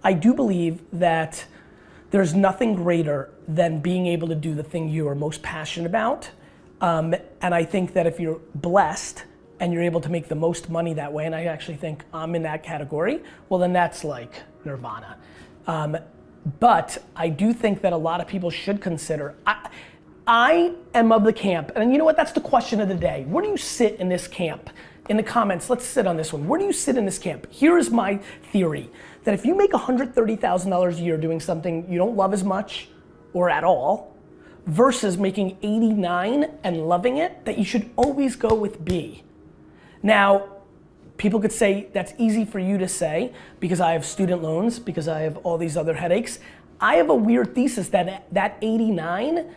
I do believe that there's nothing greater than being able to do the thing you are most passionate about. And I think that if you're blessed and you're able to make the most money that way, and I actually think I'm in that category, well then that's like nirvana. But I do think that a lot of people should consider, I am of the camp, and you know what, that's the question of the day. Where do you sit in this camp? In the comments, let's sit on this one. Where do you sit in this camp? Here is my theory, that if you make $130,000 a year doing something you don't love as much or at all, versus making 89 and loving it, that you should always go with B. Now, people could say that's easy for you to say because I have student loans, because I have all these other headaches. I have a weird thesis that 89,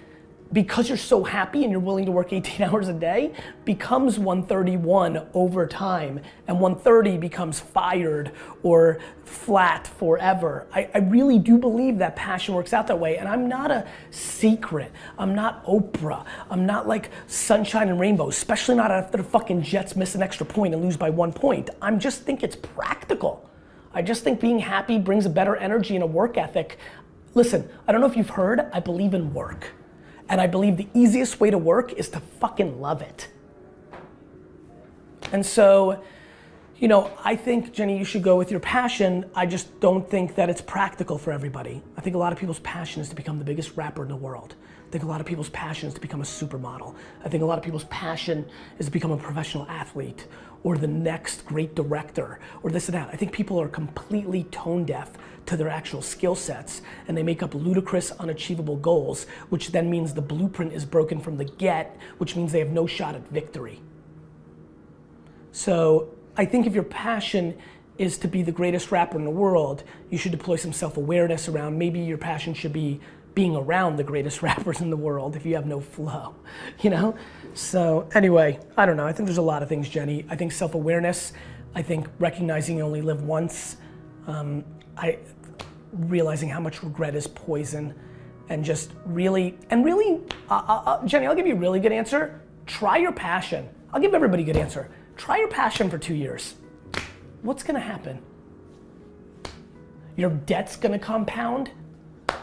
because you're so happy and you're willing to work 18 hours a day, becomes 131 over time, and 130 becomes fired or flat forever. I really do believe that passion works out that way, and I'm not a secret. I'm not Oprah. I'm not like sunshine and rainbows, especially not after the fucking Jets miss an extra point and lose by 1 point. I just think it's practical. I just think being happy brings a better energy and a work ethic. Listen, I don't know if you've heard, I believe in work. And I believe the easiest way to work is to fucking love it. And so, you know, I think, Jenny, you should go with your passion. I just don't think that it's practical for everybody. I think a lot of people's passion is to become the biggest rapper in the world. I think a lot of people's passion is to become a supermodel. I think a lot of people's passion is to become a professional athlete or the next great director or this and that. I think people are completely tone deaf to their actual skill sets, and they make up ludicrous, unachievable goals, which then means the blueprint is broken from the get, which means they have no shot at victory. So I think if your passion is to be the greatest rapper in the world, you should deploy some self-awareness around, maybe your passion should be being around the greatest rappers in the world if you have no flow, you know? So anyway, I don't know, I think there's a lot of things, Jenny. I think self-awareness, I think recognizing you only live once, realizing how much regret is poison, and just really, Jenny, I'll give you a really good answer. Try your passion. I'll give everybody a good answer. Try your passion for 2 years. What's gonna happen? Your debt's gonna compound?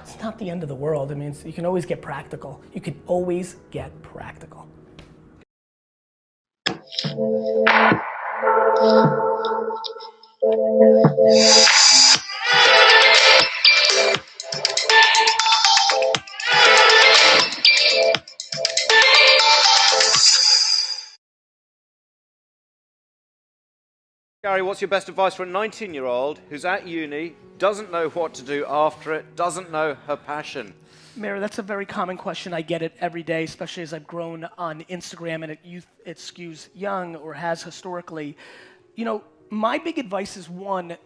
It's not the end of the world. I mean, you can always get practical. You can always get practical. Gary, what's your best advice for a 19-year-old who's at uni, doesn't know what to do after it, doesn't know her passion? Mary, that's a very common question. I get it every day, especially as I've grown on Instagram and it skews young or has historically. You know, my big advice is one,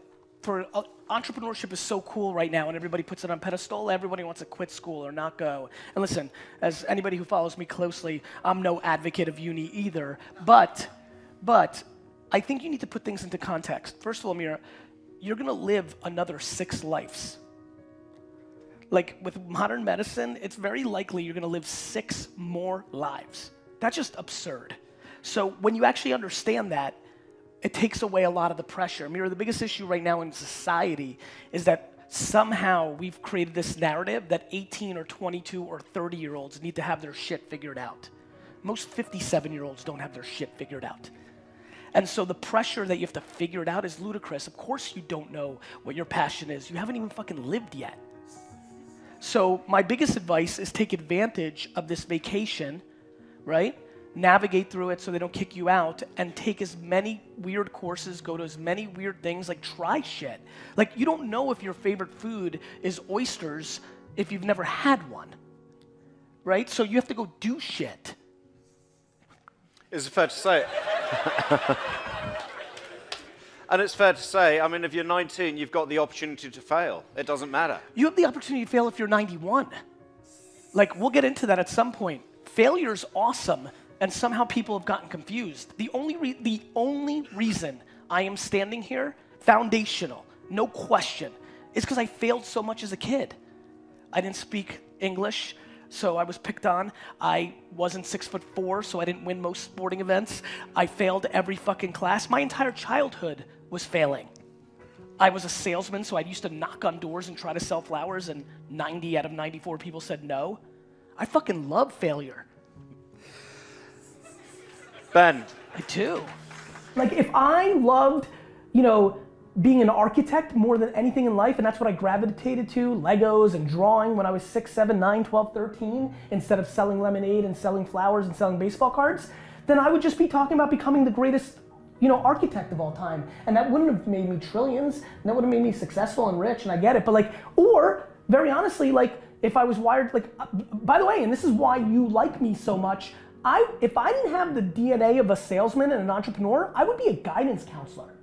entrepreneurship is so cool right now and everybody puts it on pedestal. Everybody wants to quit school or not go. And listen, as anybody who follows me closely, I'm no advocate of uni either, but I think you need to put things into context. First of all, Mira, you're gonna live another 6 lives. Like with modern medicine, it's very likely you're gonna live 6 more lives. That's just absurd. So when you actually understand that, it takes away a lot of the pressure. Mira, the biggest issue right now in society is that somehow we've created this narrative that 18 or 22 or 30-year-olds need to have their shit figured out. Most 57-year-olds don't have their shit figured out. And so the pressure that you have to figure it out is ludicrous. Of course you don't know what your passion is. You haven't even fucking lived yet. So my biggest advice is take advantage of this vacation, right? Navigate through it so they don't kick you out, and take as many weird courses, go to as many weird things, like try shit. Like you don't know if your favorite food is oysters if you've never had one, right? So you have to go do shit. Is it fair to say? And it's fair to say, I mean, if you're 19, you've got the opportunity to fail. It doesn't matter. You have the opportunity to fail if you're 91. Like, we'll get into that at some point. Failure's awesome, and somehow people have gotten confused. The only reason I am standing here, foundational, no question, is because I failed so much as a kid. I didn't speak English, so I was picked on. I wasn't 6'4", so I didn't win most sporting events. I failed every fucking class. My entire childhood was failing. I was a salesman, so I used to knock on doors and try to sell flowers, and 90 out of 94 people said no. I fucking love failure. Ben. I do. Like, if I loved, being an architect more than anything in life, and that's what I gravitated to, Legos and drawing when I was 6, 7, 9, 12, 13, instead of selling lemonade and selling flowers and selling baseball cards, then I would just be talking about becoming the greatest, architect of all time. And that wouldn't have made me trillions, and that would have made me successful and rich, and I get it, but or very honestly, if I was wired, by the way, and this is why you like me so much, if I didn't have the DNA of a salesman and an entrepreneur, I would be a guidance counselor.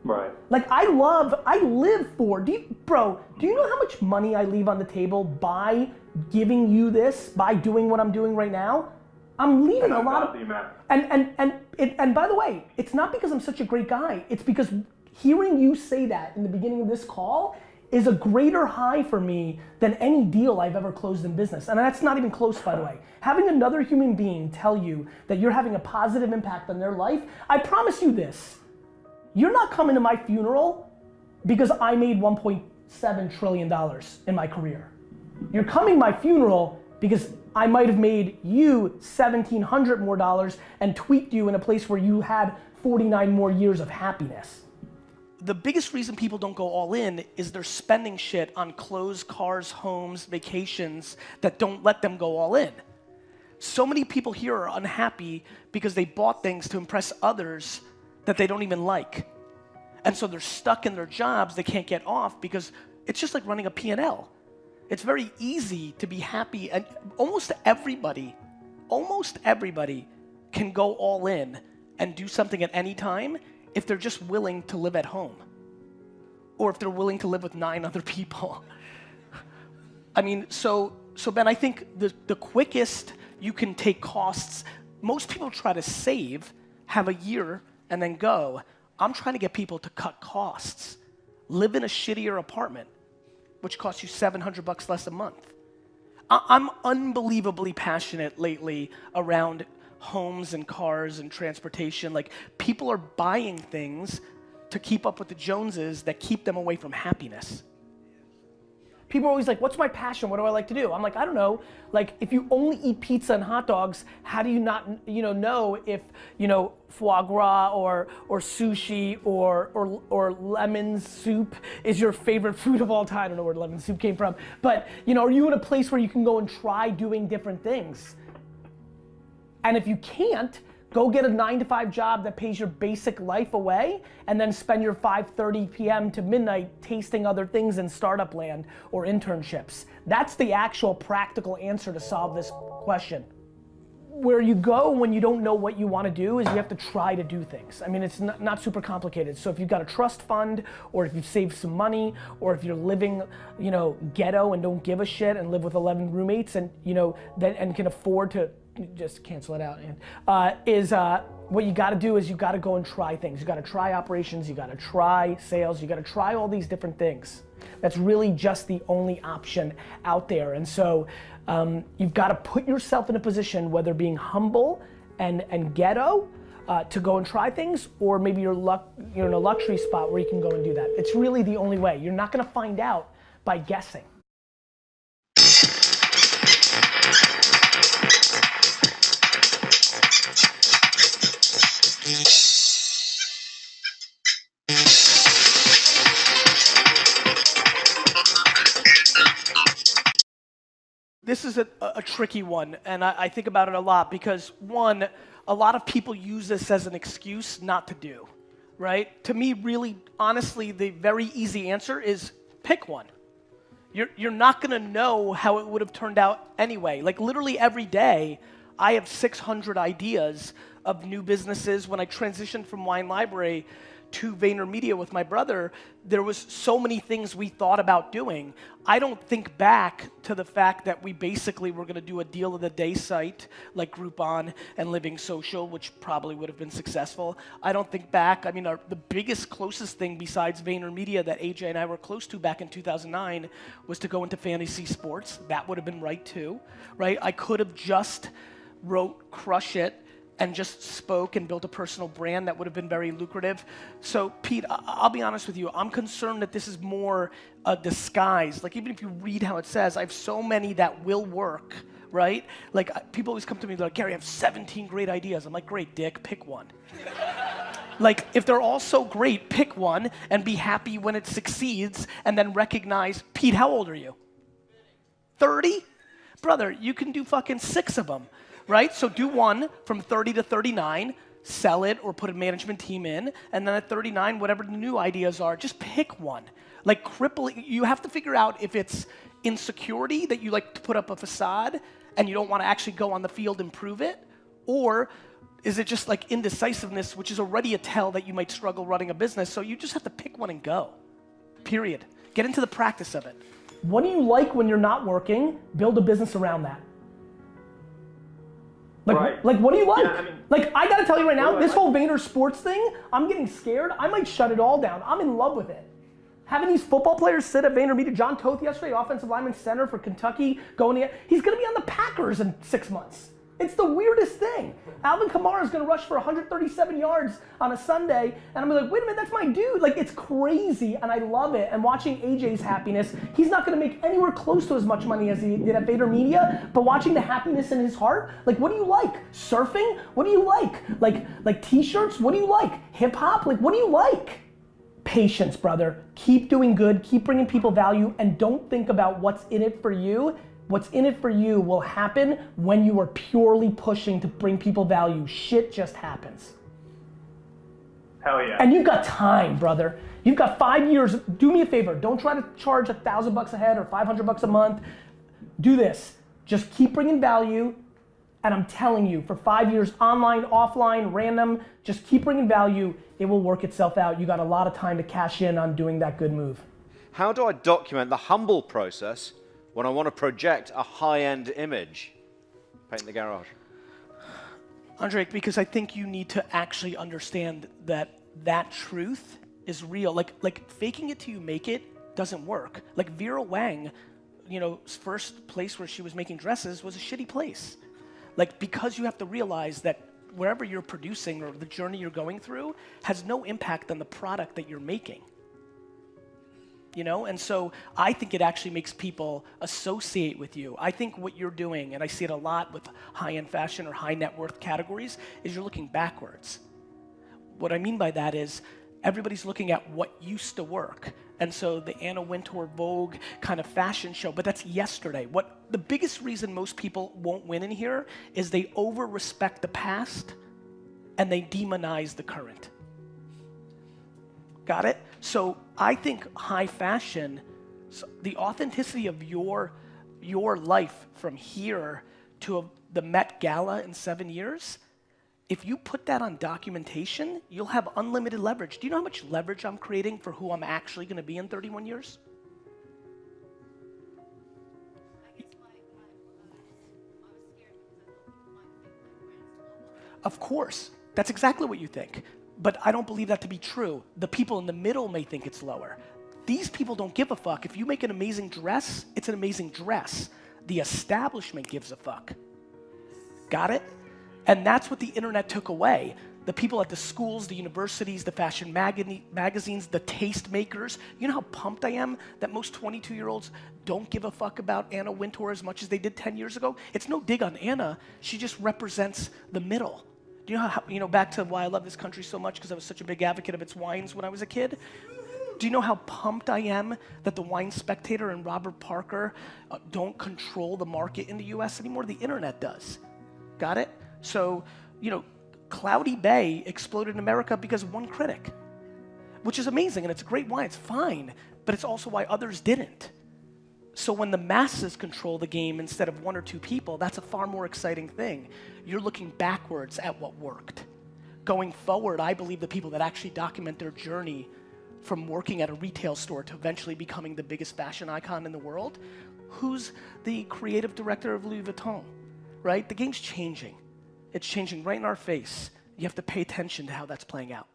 Right. I live for, do you know how much money I leave on the table by giving you this, by doing what I'm doing right now? I'm leaving a lot of, and by the way, it's not because I'm such a great guy, it's because hearing you say that in the beginning of this call is a greater high for me than any deal I've ever closed in business. And that's not even close, by the way. Having another human being tell you that you're having a positive impact on their life, I promise you this, you're not coming to my funeral because I made $1.7 trillion in my career. You're coming to my funeral because I might have made you $1,700 more and tweaked you in a place where you had 49 more years of happiness. The biggest reason people don't go all in is they're spending shit on clothes, cars, homes, vacations that don't let them go all in. So many people here are unhappy because they bought things to impress others that they don't even like. And so they're stuck in their jobs they can't get off because it's just like running a P&L. It's very easy to be happy, and almost everybody can go all in and do something at any time if they're just willing to live at home, or if they're willing to live with 9 other people. I mean, so Ben, I think the quickest you can take costs, most people try to save, have a year, and then go. I'm trying to get people to cut costs. Live in a shittier apartment, which costs you $700 less a month. I'm unbelievably passionate lately around homes and cars and transportation. Like, people are buying things to keep up with the Joneses that keep them away from happiness. People are always like, what's my passion? What do I like to do? I'm like, I don't know. Like, if you only eat pizza and hot dogs, how do you not, know if, foie gras or sushi or lemon soup is your favorite food of all time? I don't know where lemon soup came from. But, are you in a place where you can go and try doing different things? And if you can't, go get a 9-to-5 job that pays your basic life away, and then spend your 5:30 p.m. to midnight tasting other things in startup land or internships. That's the actual practical answer to solve this question. Where you go when you don't know what you want to do is you have to try to do things. I mean, it's not super complicated. So if you've got a trust fund, or if you've saved some money, or if you're living, ghetto and don't give a shit and live with 11 roommates and, and can afford to just cancel it out, what you got to do is you got to go and try things. You got to try operations, you got to try sales, you got to try all these different things. That's really just the only option out there. And so you've got to put yourself in a position, whether being humble and ghetto, to go and try things, or maybe you're in a luxury spot where you can go and do that. It's really the only way. You're not going to find out by guessing. This is a tricky one, and I think about it a lot because, one, a lot of people use this as an excuse not to do, right? To me, really, honestly, the very easy answer is pick one. You're not gonna know how it would have turned out anyway. Like, literally every day, I have 600 ideas of new businesses. When I transitioned from Wine Library to VaynerMedia with my brother, there was so many things we thought about doing. I don't think back to the fact that we basically were gonna do a deal of the day site like Groupon and Living Social, which probably would have been successful. I don't think back, the biggest, closest thing besides VaynerMedia that AJ and I were close to back in 2009 was to go into fantasy sports. That would have been right too, right? I could have just wrote Crush It and just spoke and built a personal brand that would have been very lucrative. So Pete, I'll be honest with you, I'm concerned that this is more a disguise. Like even if you read how it says, I have so many that will work, right? Like people always come to me, they're like, Gary, I have 17 great ideas. I'm like, great, dick, pick one. Like if they're all so great, pick one and be happy when it succeeds and then recognize, Pete, how old are you? 30? Brother, you can do fucking 6 of them. Right? So do one from 30 to 39, sell it or put a management team in, and then at 39, whatever the new ideas are, just pick one. Like crippling, you have to figure out if it's insecurity that you like to put up a facade and you don't want to actually go on the field and prove it, or is it just like indecisiveness, which is already a tell that you might struggle running a business, so you just have to pick one and go, period. Get into the practice of it. What do you like when you're not working? Build a business around that. Like, what do you like? Yeah, I mean, like, I gotta tell you right now, this whole Vayner sports thing, I'm getting scared. I might shut it all down. I'm in love with it. Having these football players sit at VaynerMedia, John Toth yesterday, offensive lineman center for Kentucky, he's gonna be on the Packers in 6 months. It's the weirdest thing. Alvin Kamara is gonna rush for 137 yards on a Sunday, and I'm like, wait a minute, that's my dude. Like, it's crazy, and I love it. And watching AJ's happiness, he's not gonna make anywhere close to as much money as he did at VaynerMedia, but watching the happiness in his heart, like, what do you like? Surfing? What do you like? Like t-shirts? What do you like? Hip hop? Like, what do you like? Patience, brother. Keep doing good, keep bringing people value, and don't think about what's in it for you. What's in it for you will happen when you are purely pushing to bring people value. Shit just happens. Hell yeah. And you've got time, brother. You've got 5 years. Do me a favor. Don't try to charge $1,000 a head or $500 a month. Do this. Just keep bringing value. And I'm telling you, for 5 years, online, offline, random, just keep bringing value. It will work itself out. You got a lot of time to cash in on doing that good move. How do I document the humble process when I want to project a high-end image? Paint the garage. Andre, because I think you need to actually understand that that truth is real. Like faking it till you make it doesn't work. Like Vera Wang, first place where she was making dresses was a shitty place. Like, because you have to realize that wherever you're producing or the journey you're going through has no impact on the product that you're making. And so I think it actually makes people associate with you. I think what you're doing, and I see it a lot with high-end fashion or high net worth categories, is you're looking backwards. What I mean by that is everybody's looking at what used to work. And so the Anna Wintour Vogue kind of fashion show, but that's yesterday. The biggest reason most people won't win in here is they over-respect the past and they demonize the current. Got it? So I think high fashion, the authenticity of your life from here to the Met Gala in 7 years, if you put that on documentation, you'll have unlimited leverage. Do you know how much leverage I'm creating for who I'm actually going to be in 31 years? Of course. That's exactly what you think. But I don't believe that to be true. The people in the middle may think it's lower. These people don't give a fuck. If you make an amazing dress, it's an amazing dress. The establishment gives a fuck. Got it? And that's what the internet took away. The people at the schools, the universities, the fashion magazines, the taste makers. You know how pumped I am that most 22-year-olds don't give a fuck about Anna Wintour as much as they did 10 years ago? It's no dig on Anna. She just represents the middle. Do you know how, back to why I love this country so much, because I was such a big advocate of its wines when I was a kid? Do you know how pumped I am that the Wine Spectator and Robert Parker don't control the market in the US anymore? The internet does. Got it? So, Cloudy Bay exploded in America because of one critic, which is amazing, and it's a great wine, it's fine, but it's also why others didn't. So when the masses control the game instead of one or two people, that's a far more exciting thing. You're looking backwards at what worked. Going forward, I believe the people that actually document their journey from working at a retail store to eventually becoming the biggest fashion icon in the world, who's the creative director of Louis Vuitton, right? The game's changing. It's changing right in our face. You have to pay attention to how that's playing out.